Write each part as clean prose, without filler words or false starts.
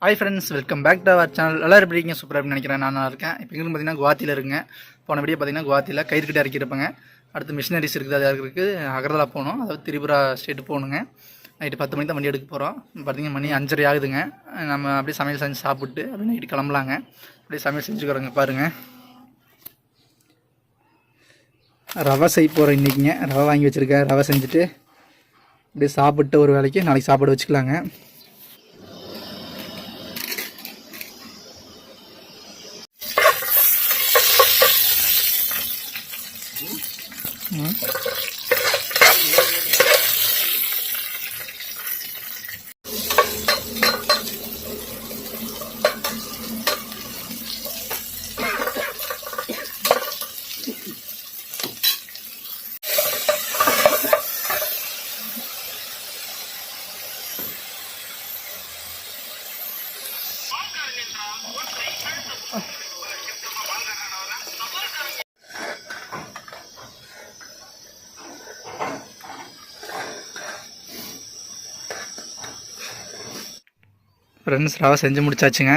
Hi friends, welcome back to our channel. எல்லோரும் எப்படி இருக்கீங்க? சூப்பராக இருக்குன்னு நினைக்கிறேன். நான் நல்லா இருக்கேன். இப்போ எங்களுக்கு பார்த்தீங்கன்னா குவாத்தியில் இருக்குங்க. போன வீடியோ பார்த்தீங்கன்னா குவாத்தியில் கயிறு கட்டி இறக்கிருப்பேங்க. அடுத்து மிஷினரிஸ் இருக்குது, அது இறக்கிறதுக்கு அகர்தலா போகணும், அதாவது திரிபுரா ஸ்டேட்டு போகணுங்க. நைட்டு 10 மணிக்கு தான் வண்டி எடுக்க போகிறோம். பார்த்தீங்கன்னா மணி 5:30 ஆகுதுங்க. நம்ம அப்படியே சமையல் செஞ்சு சாப்பிட்டு அப்படியே நைட்டு கிளம்பலாங்க. அப்படியே சமையல் செஞ்சுக்கிறோங்க. பாருங்கள், ரவை செய்ய போகிறோம் இன்றைக்கிங்க. ரவை வாங்கி வச்சுருக்கேன். ரவை செஞ்சுட்டு அப்படியே சாப்பிட்டு ஒரு வேலைக்கு நாளைக்கு சாப்பாடு வச்சுக்கலாங்க. ஃப்ரெண்ட்ஸ், ரவை செஞ்சு முடிச்சாச்சுங்க.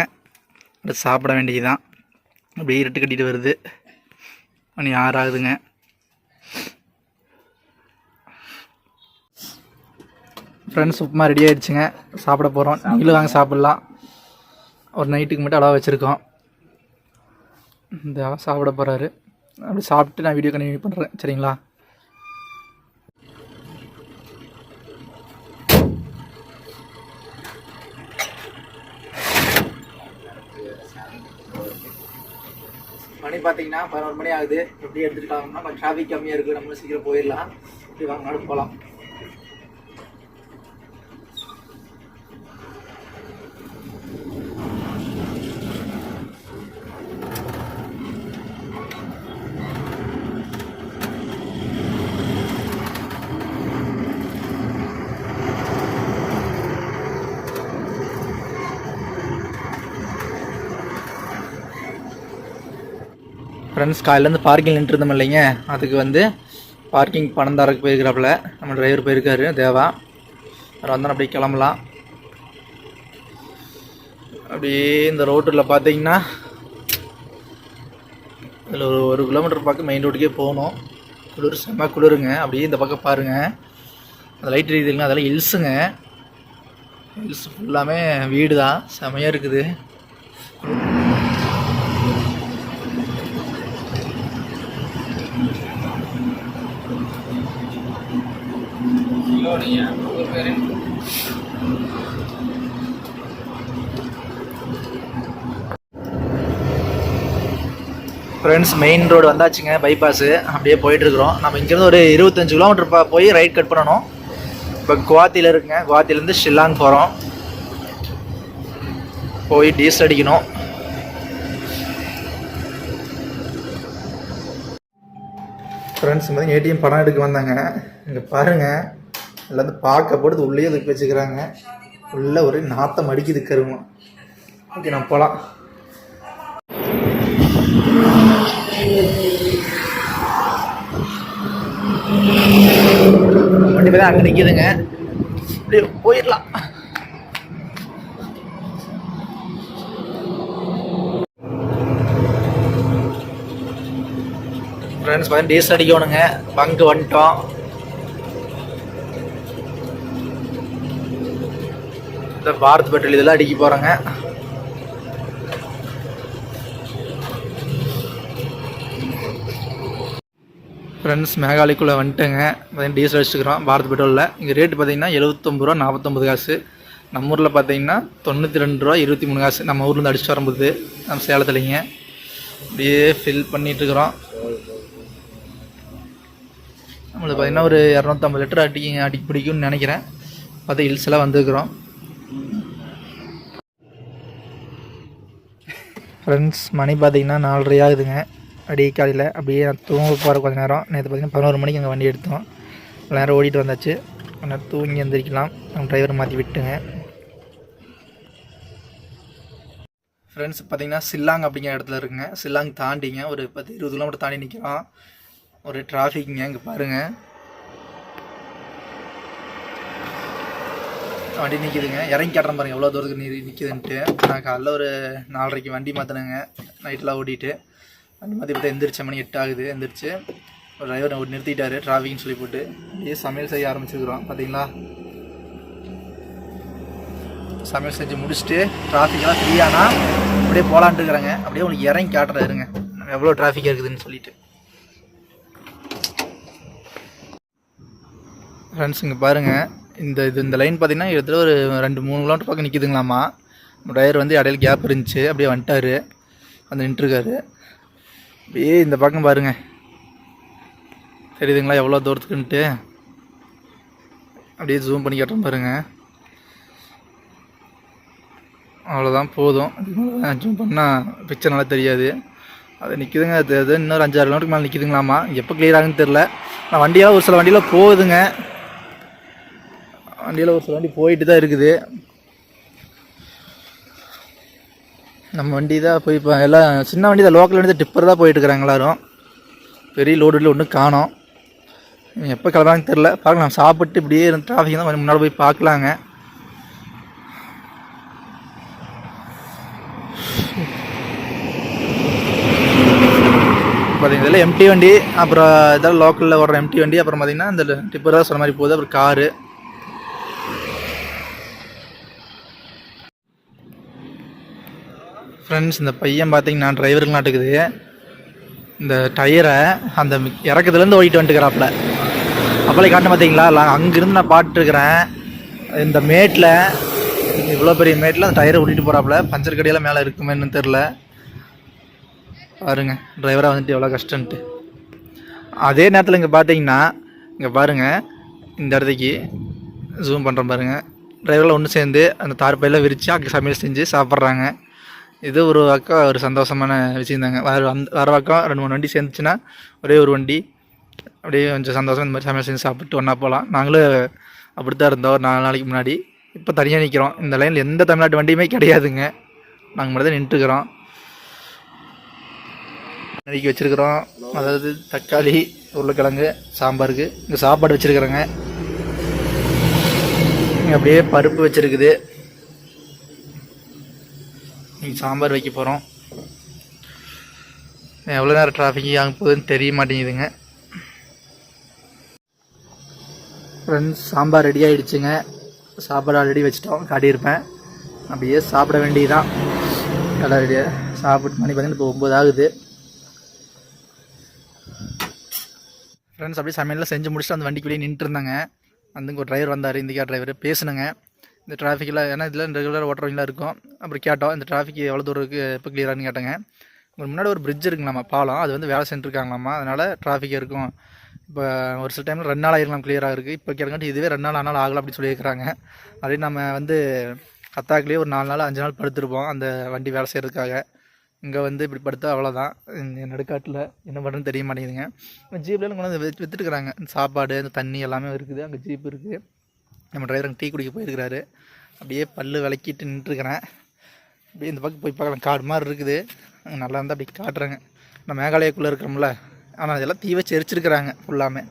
அடுத்து சாப்பிட வேண்டியதுதான். அப்படியே இருட்டு கட்டிட்டு வருது. மணி 6 ஆகுதுங்க. ஃப்ரெண்ட்ஸ், உப்புமா ரெடி ஆகிடுச்சுங்க. சாப்பிட போகிறோம். நீங்களும் வாங்க சாப்பிட்லாம். ஒரு நைட்டுக்கு மட்டும் அளவாக வச்சுருக்கோம். இந்த சாப்பிட போகிறாரு. அப்படி சாப்பிட்டு நான் வீடியோ கண்டினியூ பண்ணுறேன். சரிங்களா? மணி பார்த்தீங்கன்னா 11 மணி ஆகுது. எப்படி எடுத்துக்கிட்டாங்கன்னா கொஞ்சம் டிராஃபிக் கம்மியாக இருக்குது, நம்மளும் சீக்கிரம் போயிடலாம். இப்படி வாங்கினாலும் போகலாம். ஃப்ரெண்ட்ஸ், காலையிலேருந்து பார்க்கிங் நின்றுருந்தோம் இல்லைங்க, அதுக்கு வந்து பார்க்கிங் பணம் தரக்கு போயிருக்கிறாப்புல. நம்ம டிரைவர் போயிருக்காரு, தேவா. அவர் வந்தால் அப்படியே கிளம்பலாம். அப்படியே இந்த ரோட்டில் பார்த்தீங்கன்னா இதில் ஒரு கிலோமீட்டர் பக்கம் மெயின் ரோட்டுக்கே போகணும். குளிர், செம்ம குளிருங்க. அப்படியே இந்த பக்கம் பாருங்கள், அந்த லைட் எரியுதுங்க, அதெல்லாம் ஹில்ஸுங்க. ஹில்ஸ் ஃபுல்லாமே வீடு தான், செம்மையாக இருக்குது. ஃப்ரெண்ட்ஸ், மெயின் ரோடு வந்தாச்சுங்க, பைபாஸு. அப்படியே போயிட்டுருக்குறோம். நம்ம இங்கேருந்து ஒரு 25 கிலோமீட்டர் போய் ரைட் கட் பண்ணணும். இப்போ குவாத்தியில் இருக்குங்க. குவாத்திலேருந்து ஷில்லாங் போகிறோம். போய் டீசல் அடிக்கணும். ஃப்ரெண்ட்ஸ், பார்த்தீங்கன்னா ஏடிஎம் பணம் எடுக்க வந்தாங்க. இங்கே பாருங்கள், எல்லாத்தையும் பார்க்க போட்டு உள்ளே தூக்கி வச்சுக்கிறாங்க. உள்ளே ஒரு நாத்தம் அடிக்குது, கருமா. ஓகே, நான் போகலாம். வண்டி தான் அங்கே நிற்கிதுங்க. அப்படியே போயிடலாம். ஃப்ரெண்ட்ஸ், பார்த்தீங்கன்னா டீசல் அடிக்கணுங்க. பங்கு வந்துட்டோம். இந்த பாரத் பெட்ரோல் இதெல்லாம் அடிக்க போகிறோங்க. ஃப்ரெண்ட்ஸ், மேகாலயக்குள்ளே வந்துட்டுங்க. பார்த்தீங்கன்னா டீசல் அடிச்சுக்கிறோம் பாரத் பெட்ரோலில். இங்கே ரேட்டு பார்த்தீங்கன்னா 79 ரூபா 49 காசு. நம்ம ஊரில் பார்த்தீங்கன்னா 92 ரூபா 23 காசு. நம்ம ஊர்லேருந்து அடிச்சுட்டு வரும்போது நம்ம சேலத்துலைங்க. அப்படியே ஃபில் பண்ணிகிட்ருக்குறோம். நம்மளுக்கு பார்த்தீங்கன்னா ஒரு 250 லிட்டர் அடிக்க பிடிக்கும்னு நினைக்கிறேன். பார்த்து ஹில்ஸ் எல்லாம் வந்துருக்குறோம். ஃப்ரெண்ட்ஸ், மணி பார்த்தீங்கன்னா 4:30 ஆகுதுங்க. அப்படியே காலையில் அப்படியே நான் தூங்க போகிற கொஞ்சம் நேரம். நேற்று பார்த்தீங்கன்னா 11 மணிக்கு அங்கே வண்டி எடுத்தோம். கொஞ்ச நேரம் ஓடிட்டு வந்தாச்சு. கொஞ்ச நேரம் தூங்கி எந்திரிக்கலாம். நம்ம டிரைவரை மாற்றி விட்டுங்க. ஃப்ரெண்ட்ஸ், பார்த்தீங்கன்னா ஷில்லாங் அப்படிங்கிற இடத்துல இருக்குங்க. ஷில்லாங் தாண்டிங்க ஒரு 10-20 கிலோமீட்டர் தாண்டி நிற்கிறோம். ஒரு டிராஃபிக்ங்க. இங்கே பாருங்கள், வண்டி நிற்கிதுங்க. இறங்கி காட்டுறேன் பாருங்கள் எவ்வளோ தூரத்துக்கு நிற்கிதுன்ட்டு. நான் காலைல ஒரு 4:30 வண்டி மாற்றினேங்க. நைட்டெலாம் ஓட்டிட்டு வண்டி மாற்றி பார்த்தா எந்திரிச்ச மணி 8 ஆகுது. எந்திரிச்சு ஒரு டிரைவர் நிறுத்திட்டாரு டிராஃபிக்னு சொல்லி போட்டு அப்படியே சமையல் செய்ய ஆரம்பிச்சிருக்கிறோம். பார்த்தீங்களா, சமையல் செஞ்சு முடிச்சுட்டு டிராஃபிக்கெல்லாம் ஃப்ரீயானா அப்படியே போகலான்ட்டு இருக்கிறாங்க. அப்படியே உங்களுக்கு இறங்கி காட்டுறாருங்க எவ்வளோ டிராஃபிக் இருக்குதுன்னு சொல்லிட்டு. ஃப்ரெண்ட்ஸ் இங்கே பாருங்கள், இந்த லைன் பார்த்தீங்கன்னா இடத்துல ஒரு 2-3 கிலோமீட்டர் பக்கம் நிற்கிதுங்களாமா. டிரைவர் வந்து இடையில கேப் இருந்துச்சு, அப்படியே வந்துட்டார், வந்து நின்றுருக்காரு. அப்படியே இந்த பக்கம் பாருங்கள், தெரியுதுங்களா எவ்வளோ தூரத்துக்குன்ட்டு. அப்படியே ஜூம் பண்ணி காட்டுறேன் பாருங்கள். அவ்வளோதான், போதும். ஜூம் பண்ணால் பிக்சர் நல்லா தெரியாது. அது நிற்கிதுங்க. அது இன்னொரு 5-6 கிலோமீட்டருக்கு மேலே நிற்கிதுங்களாமா. எப்போ கிளியர் ஆகுன்னு தெரில. நான் வண்டியெல்லாம் ஒரு சில வண்டியில் போகுதுங்க, வண்டியில் ஒரு சில வண்டி போயிட்டு தான் இருக்குது. நம்ம வண்டி தான் போய் இப்போ எல்லாம் சின்ன வண்டி தான், லோக்கல் வண்டி தான், டிப்பர் தான் போயிட்டுருக்குறாங்க எல்லோரும். பெரிய லோடுல ஒன்றும் காணோம். எப்போ கிளம்புறாங்கன்னு தெரில. பார்க்கலாம், சாப்பிட்டு இப்படியே டிராஃபிக் தான் கொஞ்சம் முன்னாடி போய் பார்க்கலாங்க. பார்த்தீங்கன்னா இதெல்லாம் எம்டி வண்டி, அப்புறம் இதெல்லாம் லோக்கலில் ஓடுற எம்டி வண்டி, அப்புறம் பார்த்தீங்கன்னா இந்த டிப்பர் தான் சொன்ன மாதிரி போகுது, அப்புறம் காரு. ஃப்ரெண்ட்ஸ் இந்த பையன் பார்த்தீங்கன்னா டிரைவருக்கு நாட்டுக்குது. இந்த டயரை அந்த இறக்கத்துலேருந்து ஓடிட்டு வந்துட்டுக்கிறாப்புல. அப்பளை காட்ட பார்த்தீங்களா, அங்கேருந்து நான் பாட்டுருக்கிறேன். இந்த மேட்டில், இவ்வளோ பெரிய மேட்டில் அந்த டயரை ஓட்டிகிட்டு போகிறாப்புல. பஞ்சர் கடையெல்லாம் மேலே இருக்குமேன்னு தெரில. பாருங்க டிரைவராக வந்துட்டு எவ்வளோ கஷ்டன்ட்டு. அதே நேரத்தில் இங்கே பார்த்தீங்கன்னா, இங்கே பாருங்கள், இந்த இடத்துக்கு ஜூம் பண்ணுறேன் பாருங்கள். டிரைவரெலாம் ஒன்று சேர்ந்து அந்த தார்பையெல்லாம் விரித்து அங்கே சமையல் செஞ்சு சாப்பிட்றாங்க. இது ஒரு பக்கம் ஒரு சந்தோஷமான விஷயம் தாங்க. வர பக்கம் 2-3 வண்டி சேர்ந்துச்சுன்னா ஒரே ஒரு வண்டி அப்படியே கொஞ்சம் சந்தோஷம் இந்த மாதிரி சமையல் செஞ்சு சாப்பிட்டு ஒன்றா போகலாம். நாங்களும் அப்படி தான் இருந்தோம் ஒரு 4 நாளைக்கு முன்னாடி. இப்போ தனியாக நிற்கிறோம். இந்த லைனில் எந்த தமிழ்நாட்டு வண்டியுமே கிடையாதுங்க, நாங்கள் மட்டும் தான் நின்றுட்டுருக்குறோம். நறுக்கி வச்சுருக்குறோம், அதாவது தக்காளி, உருளைக்கிழங்கு, சாம்பாருக்கு. இங்கே சாப்பாடு வச்சுருக்குறேங்க. இங்கே அப்படியே பருப்பு வச்சுருக்குது. நீங்கள் சாம்பார் வைக்க போகிறோம். எவ்வளோ நேரம் டிராஃபிக் ஆக போகுதுன்னு தெரிய மாட்டேங்குதுங்க. ஃப்ரெண்ட்ஸ் சாம்பார் ரெடி ஆகிடுச்சுங்க. சாப்பாடு ஆல்ரெடி வச்சுட்டோம், காட்டியிருப்பேன். அப்படியே சாப்பிட வேண்டியதுதான். எல்லாம் ரெடியாக சாப்பிட்டு மணி பார்த்தீங்கன்னா இப்போ 9 ஆகுது. ஃப்ரெண்ட்ஸ் அப்படியே சமையல்லாம் செஞ்சு முடிச்சுட்டு அந்த வண்டிக்கு வெளியே நின்றுருந்தாங்க. வந்து ஒரு டிரைவர் வந்தார், இந்திக்கா டிரைவர். பேசுனுங்க இந்த டிராஃபிக்கில், ஏன்னா இதில் ரெகுலராக ஓட்டுறவங்களாம் இருக்கும். அப்புறம் கேட்டோம் இந்த டிராஃபிக் எவ்வளோ தூரம் இருக்குது, எப்போ கிளியரானு கேட்டேங்க. உங்களுக்கு முன்னாடி ஒரு பிரிட்ஜ் இருக்குங்களாம்மா, பாலம், அது வந்து வேலை செஞ்சுருக்காங்களாம்மா, அதனால் டிராஃபிக் இருக்கும். இப்போ ஒரு சில டைமில் 2 நாள் ஆகிருக்கலாம் கிளியராக இருக்குது. இப்போ கேட்காட்டி இதுவே 2 நாள் ஆனாலும் ஆகலாம் அப்படின்னு சொல்லியிருக்கிறாங்க. அதே நம்ம வந்து கத்தாக்குலேயே ஒரு 4 நாள் 5 நாள் படுத்துருப்போம் அந்த வண்டி வேலை செய்கிறதுக்காக. இங்கே வந்து இப்படி படுத்தா அவ்வளோதான். நடுக்காட்டில் என்ன பண்ணுறதுன்னு தெரிய மாட்டேங்குதுங்க. ஜீப்லேயும் கொண்டு வந்து விற்றுட்டுருக்குறாங்க. சாப்பாடு, அந்த தண்ணி எல்லாமே இருக்குது. அங்கே ஜீப் இருக்குது. நம்ம டிரைவர் அங்கே டீ குடிக்க போயிருக்கிறாரு. அப்படியே பல்லு விளக்கிட்டு நின்றுருக்கிறேன். அப்படியே இந்த பக்கம் போய் பார்க்கலாம், காடு மாதிரி இருக்குது. அங்கே நல்லா இருந்தால் அப்படி காட்டுறாங்க. நம்ம மேகாலயாக்குள்ளே இருக்கிறோம்ல, ஆனால் அதெல்லாம் தீ வச்சு எரிச்சிருக்கிறாங்க ஃபுல்லாமே.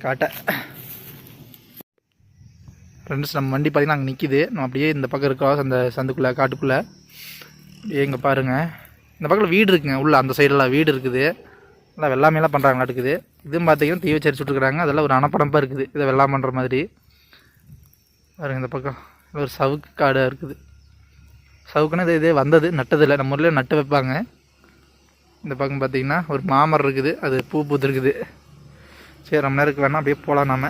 காட்ட ஃப்ரெண்ட்ஸ் நம்ம வண்டி பார்த்திங்கன்னா அங்கே நிற்கிது. நம்ம அப்படியே இந்த பக்கம் இருக்கோம், அந்த சந்துக்குள்ளே காட்டுக்குள்ளே. அப்படியே இங்கே பாருங்கள், இந்த பக்கத்தில் வீடு இருக்குங்க. உள்ள அந்த சைடெல்லாம் வீடு இருக்குது. எல்லாம் வெள்ளாமையெல்லாம் பண்ணுறாங்களா இருக்குது. இதுவும் பார்த்தீங்கன்னா தீ வச்சு எரிச்சுட்ருக்குறாங்க. அதெல்லாம் ஒரு அனப்படம்பாக இருக்குது, இதை வெள்ளாமை பண்ணுற மாதிரி பாருங்கள். இந்த பக்கம் ஒரு சவுக்கு காடாக இருக்குது. சவுக்குன்னா இதே வந்தது, நட்டதில்லை. நம்ம ஊரில் நட்டு வைப்பாங்க. இந்த பக்கம் பார்த்திங்கன்னா ஒரு மாமரம் இருக்குது, அது பூ பூத்துருக்குது. சரி ரொம்ப நேரத்துக்கு வேணால் அப்படியே போகலாம் நாம்.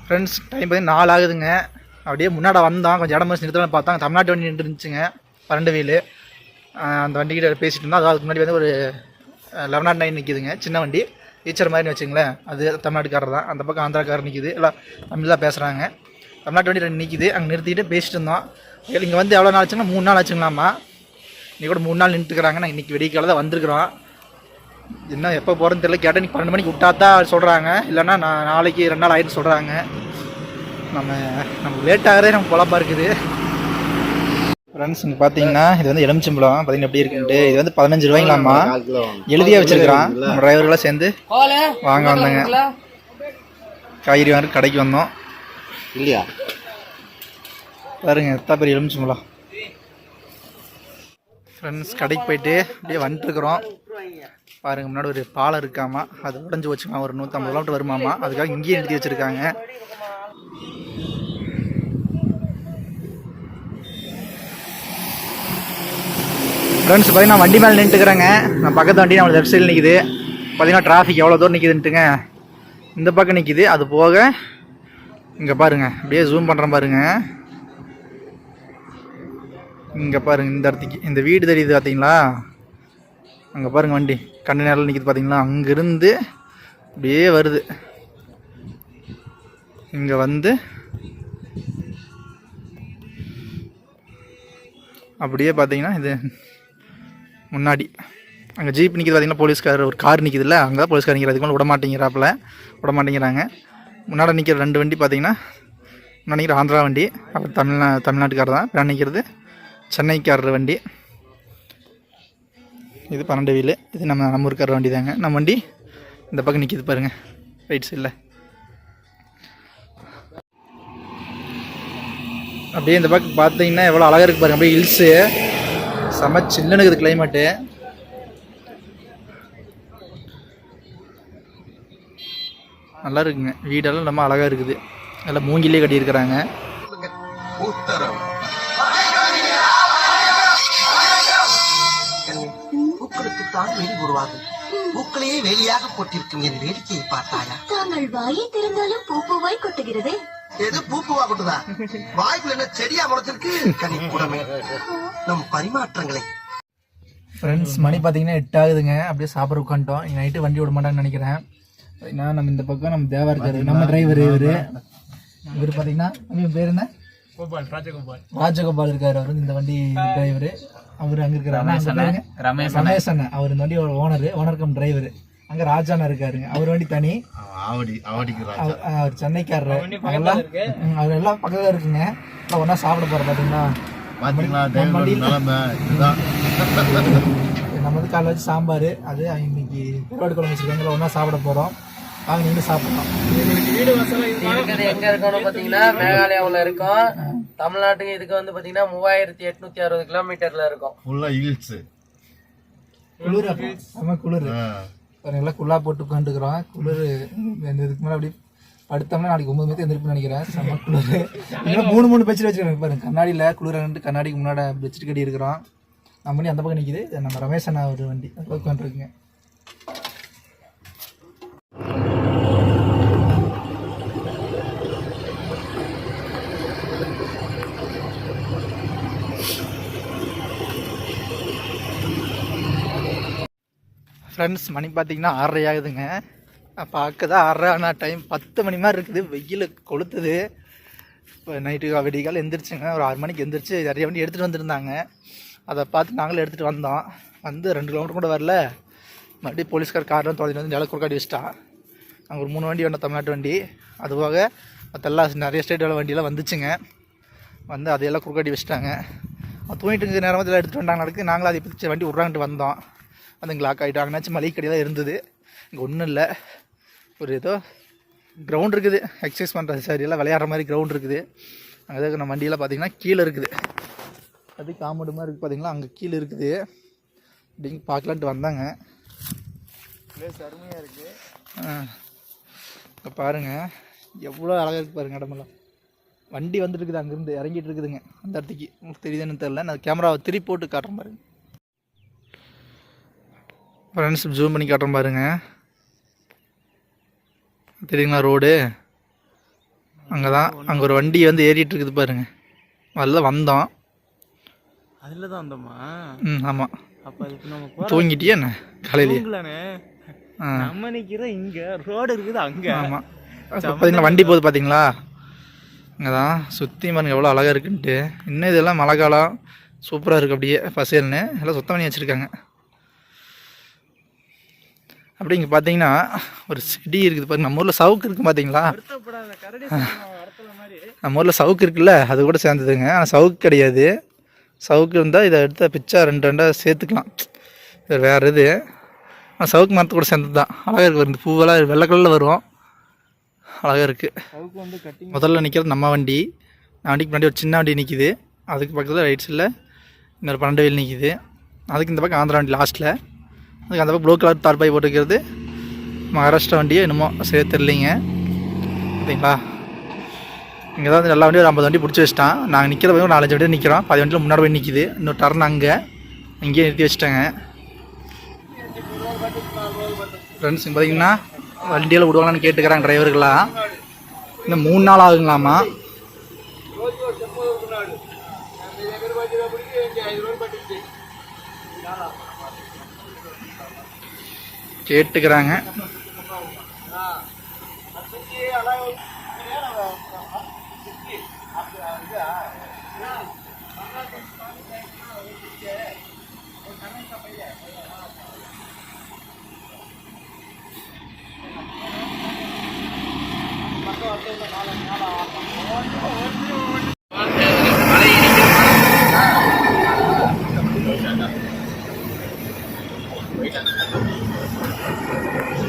ஃப்ரெண்ட்ஸ் டைம் பார்த்திங்கன்னா 4 ஆகுதுங்க. அப்படியே முன்னாடி வந்தோம், கொஞ்சம் இடம் நிறுத்தலாம் பார்த்தாங்க. தமிழ்நாட்டு வண்டி நின்று இருந்துச்சுங்க, 2 வீலு. அந்த வண்டிக்கிட்ட பேசிகிட்டு இருந்தோம். அது அதுக்கு முன்னாடி வந்து ஒரு 1109 நிற்கிதுங்க, சின்ன வண்டி, ஈச்சர் மாதிரின்னு வச்சுங்களேன். அது தமிழ்நாட்டுக்காரர் தான். அந்த பக்கம் ஆந்திராக்காரர் நிற்கிது, எல்லாம் தமிழ் தான் பேசுகிறாங்க. தமிழ்நாட்டு வண்டி 2 நிற்கிது. அங்கே நிறுத்திட்டு பேசிட்டு இருந்தோம். இங்கே வந்து எவ்வளோ நாள் ஆச்சுன்னா 3 நாள் ஆச்சுங்களாம்மா. இன்றைக்கி கூட 3 நாள் நின்றுட்டுருக்குறாங்க. நான் இன்றைக்கி வெடிக்கால தான் வந்திருக்கிறோம். இன்னும் எப்போ போகிறேன்னு தெரியல. கேட்டால் இன்றைக்கி 12 மணிக்கு விட்டா தான் சொல்கிறாங்க, இல்லைன்னா நாளைக்கு 2 நாள் ஆகிட்டு சொல்கிறாங்க. நம்ம லேட் ஆகிறதே நம்ம பொழப்பாக இருக்குது. ஃப்ரெண்ட்ஸ் இங்கே பார்த்தீங்கன்னா இது வந்து எலுமிச்சம்பழம் பார்த்தீங்கன்னா எப்படி இருக்குன்ட்டு. இது வந்து 15 ரூபாய்ங்களாம்மா, எழுதியே வச்சுருக்கிறான். நம்ம டிரைவர்களாக சேர்ந்து வாங்க வந்தாங்க. காய்கறி வாங்க கடைக்கு வந்தோம் இல்லையா பாருங்க எத்தா பெரிய எலுமிச்சம்பழம். ஃப்ரெண்ட்ஸ் கடைக்கு போயிட்டு அப்படியே வந்துட்டுருக்குறோம். பாருங்கள் முன்னாடி ஒரு பாலம் இருக்காமா, அது உடஞ்சி வச்சுக்கலாம், ஒரு 150 கிலோமீட்டர் வருமாமா, அதுக்காக இங்கேயே நிறுத்தி வச்சுருக்காங்க. ஃப்ரெண்ட்ஸ் பார்த்தீங்கன்னா வண்டி மேலே நின்றுக்கிறேங்க. நான் பக்கத்து வண்டி நம்ம லெஃப்ட் சைடில் நிற்கிது. பார்த்தீங்கன்னா டிராஃபிக் எவ்வளோ தூரம் நிற்கிதுன்ட்டுங்க. இந்த பக்கம் நிற்கிது. அது போக இங்கே பாருங்கள் அப்படியே ஜூம் பண்ணுறேன் பாருங்கள். இங்கே பாருங்கள் இந்த இடத்துக்கு இந்த வீடு தெரியுது பார்த்தீங்களா, அங்கே பாருங்கள் வண்டி கண்ணு நேரில் நிற்கிது பார்த்தீங்களா. அங்கேருந்து அப்படியே வருது, இங்கே வந்து அப்படியே பார்த்தீங்கன்னா இது முன்னாடி அங்கே ஜீப் நிற்கிது பார்த்தீங்கன்னா, போலீஸ்கார் ஒரு கார் நிற்கிதுல்ல, அங்கே தான் போலீஸ்கார் நிற்கிற, அதுக்கு மேலே விட மாட்டேங்கிறாங்க. முன்னாடி நிற்கிற 2 வண்டி பார்த்தீங்கன்னா, முன்னாடி நிற்கிற ஆந்திரா வண்டி, அப்புறம் தமிழ்நாட்டுக்காரர் தான். பின்னாடி நிற்கிறது சென்னைக்காரர் வண்டி. இது 12 வீலு, இது நம்ம ஊருக்கார வண்டி தாங்க. நம்ம வண்டி இந்த பக்கம் நிற்கிது பாருங்கள் ரைட் சைடில். அப்படியே இந்த பக்கம் பார்த்தீங்கன்னா எவ்வளோ அழகாக இருக்குது பாருங்கள். அப்படியே ஹில்ஸு செம்ம சில்லுன்னு இருக்குது கிளைமேட்டு. நல்லா இருக்குங்க, வீடெல்லாம் ரொம்ப அழகாக இருக்குது. எல்லாம் மூங்கிலே கட்டியிருக்கிறாங்க. பூக்களுக்குத்தான் வெளி உருவாகும், பூக்களையே வேலியாக போட்டிருக்கும் என் வேடிக்கையை பார்த்தாயா? தாங்கள் வாயை திறந்தாலும் பூப்பூவாய் கொட்டுகிறது. எது பூப்புவா கொட்டுதா? வாய்க்குள்ள என்ன செடியா முளைச்சிருக்கு? கனிப்புடமே நம் பரிமாற்றங்களை. ஃப்ரெண்ட்ஸ் மணி பார்த்தீங்கன்னா 8 ஆகுதுங்க. அப்படியே சாப்பிட உட்காந்துட்டோம். இங்கே நைட்டு வண்டி விட மாட்டான்னு நினைக்கிறேன். ஏன்னா நம்ம இந்த பக்கம் நம்ம தேவா இருக்காரு, நம்ம டிரைவர். இவர் பார்த்தீங்கன்னா பேர் என்ன, ராஜகோபால் இருக்காரு. அவர் வந்து இந்த வண்டி டிரைவர். அவர் அங்கே இருக்கிறாரு ரமேஷ் அண்ணன். அவர் இந்த வண்டி ஓனர் கம் டிரைவர். அங்கே ராஜாண்ணா இருக்காருங்க, அவர் வண்டி தனி. அவர் சென்னைக்காரர். அவர் எல்லாம் பக்கத்தில் இருக்குங்க. எல்லாம் ஒன்றா சாப்பிட போகிறோம் பார்த்தீங்களா. நம்ம வந்து காலைல வச்சு சாம்பார், அது இன்னைக்கு கருவாடு குழம்பு வச்சுருக்காங்க. ஒன்றா சாப்பிட போகிறோம். வாங்க நீங்களும் சாப்பிடலாம். வீடு வசதி எங்க இருக்கணும் பார்த்தீங்கன்னா மேகாலயாவில் இருக்கும். தமிழ்நாட்டுக்கு இதுக்கு வந்து பார்த்தீங்கன்னா 3860 கிலோமீட்டர்ல இருக்கும். குளிர் நம்ம குளிர் எல்லாம் குள்ளா போட்டு உட்காந்துக்கிறோம். குளிர் இதுக்கு மேலே அப்படி படுத்தோம்னா நாளைக்கு 9 மணிக்கு எந்திரிப்புன்னு நினைக்கிறேன். செம்ம குளிர். இன்னும் 3 பெட்ஷீட் வச்சுருக்காங்க பாருங்க. கண்ணாடியில் குளிர் கண்ணாடிக்கு முன்னாடி பெட்ஷீட் கட்டி இருக்கிறோம். நம்ம வண்டி அந்த பக்கம் நிற்கிது. நம்ம ரமேஷ் அண்ணா ஒரு வண்டி உட்காந்துருக்குங்க. ஃப்ரெண்ட்ஸ் மணி பார்த்தீங்கன்னா 6:30 ஆகுதுங்க. பார்க்க தான் 6:30 ஆனால் டைம் 10 மணி மாதிரி இருக்குது. வெயில் கொளுத்துது. இப்போ நைட்டு வெடிக்கால் எந்திரிச்சுங்க. ஒரு 6 மணிக்கு எந்திரிச்சு நிறைய வண்டி எடுத்துகிட்டு வந்துருந்தாங்க. அதை பார்த்து நாங்களும் எடுத்துகிட்டு வந்தோம். வந்து 2 கிலோமீட்டர் கூட வரல, மறுபடியும் போலீஸ்கார் கார்லாம் தொலைஞ்சிட்டு வந்து நில குறுக்காடி வச்சுட்டான். அங்கே ஒரு 3 வண்டி வேணும், தமிழ்நாட்டு வண்டி. அதுபோக மற்றெல்லாம் நிறைய ஸ்டேட்டோட வண்டியெல்லாம் வந்துச்சுங்க. வந்து அதையெல்லாம் குறுக்காடி வச்சுட்டாங்க. தூங்கிட்டு இருக்க நேரத்தில் எடுத்துகிட்டு வந்தாங்க நடக்கு. நாங்களும் அதை பிடிச்சி வண்டி விட்றான்ட்டு வந்தோம். அதுங்க லாக் ஆகிட்டாங்கனாச்சும் மளிகை கடை தான் இருந்தது. இங்கே ஒன்றும் இல்லை, ஒரு ஏதோ கிரவுண்ட் இருக்குது, எக்ஸசைஸ் பண்ணுறது சரி எல்லாம் விளையாடுற மாதிரி கிரவுண்ட் இருக்குது. அங்கே நம்ம வண்டியெல்லாம் பார்த்தீங்கன்னா கீழே இருக்குது. அது காமெடி மாதிரி இருக்குது பார்த்தீங்களா, அங்கே கீழே இருக்குது. அப்படிங்க பார்க்கலான்ட்டு வந்தாங்க. பிளேஸ் அருமையாக இருக்குது. இப்போ பாருங்கள் எவ்வளோ அழகாக இருக்குது பாருங்கள் இடமெல்லாம். வண்டி வந்துட்டு இருக்குது, அங்கேருந்து இறங்கிட்டு இருக்குதுங்க அந்த இடத்துக்கு. உங்களுக்கு தெரியுதுன்னு தெரில, நான் கேமராவை திருப்பி போட்டு காட்டுறேன் பாருங்க. ஃப்ரெண்ட்ஸ் ஜூம் பண்ணி காட்டுறேன் பாருங்க. தெரியுங்களா ரோடு? அங்கே தான், அங்கே ஒரு வண்டி வந்து ஏறிட்டு இருக்குது பாருங்க. அதில் வந்தோம். அதில் தான் வந்தோமா? ஆமாம். அப்போ அதுக்கு நம்ம தூங்கிட்டியா என்ன காலையிலேயே? நம்ம நிற்கிற இங்கே ரோடு இருக்குது அங்கே. ஆமாம். பார்த்தீங்களா வண்டி போகுது பார்த்தீங்களா? அங்கே தான் சுற்றி பாருங்க எவ்வளோ அழகாக இருக்குன்ட்டு. இன்னும் இதெல்லாம் மழை காலம் சூப்பராக இருக்குது. அப்படியே பசேல்னு எல்லாம் சுத்தம் பண்ணி வச்சுருக்காங்க. அப்படி இங்கே பார்த்தீங்கன்னா ஒரு செடி இருக்குது பாருங்க. நம்ம ஊரில் சவுக்கு இருக்குது பார்த்தீங்களா? நம்ம ஊரில் சவுக்கு இருக்குல்ல, அது கூட சேர்ந்ததுங்க. ஆனால் சவுக்கு கிடையாது. சவுக்கு இருந்தால் இதை எடுத்த பிச்சா 2 சேர்த்துக்கலாம். இது வேறு இது. ஆனால் சவுக்கு மரத்து கூட சேர்ந்தது தான். அழகாக இருக்குது. இந்த பூவெல்லாம் வெள்ளை கலரில் வரும். அழகாக இருக்குது. முதல்ல நிற்கிறது நம்ம வண்டி. நான் வண்டிக்கு முன்னாடி ஒரு சின்ன வண்டி நிற்கிது. அதுக்கு பக்கத்தில் ரைட் சைடில் இன்னொரு 12 வீல் நிற்கிது. அதுக்கு இந்த பக்கம் ஆந்திரா வண்டி லாஸ்ட்டில். அதுக்கு அந்த பக்கம் ப்ளூ கலர் தார்பாய் போட்டுக்கிறது மகாராஷ்டிரா வண்டியை என்னமோ சரியாக தெரிலிங்க. பார்த்தீங்களா, இங்கே தான் எல்லா வண்டியும் ஒரு 50 வண்டி பிடிச்சி வச்சிட்டான். நாங்கள் நிற்கிற போய் ஒரு 4-5 வண்டியில் நிற்கிறோம். 10 வண்டியில் முன்னாடி போய் நிற்கிது. இன்னொரு டர்ன் இங்கேயே நிறுத்தி வச்சுட்டாங்க. ஃப்ரெண்ட்ஸ் பார்த்தீங்கன்னா வண்டியில் விடுவாங்களான்னு கேட்டுக்கிறாங்க டிரைவர்களாக. இன்னும் 3 நாள் ஆகுங்களாமா. கேட்டுக்கிறாங்க.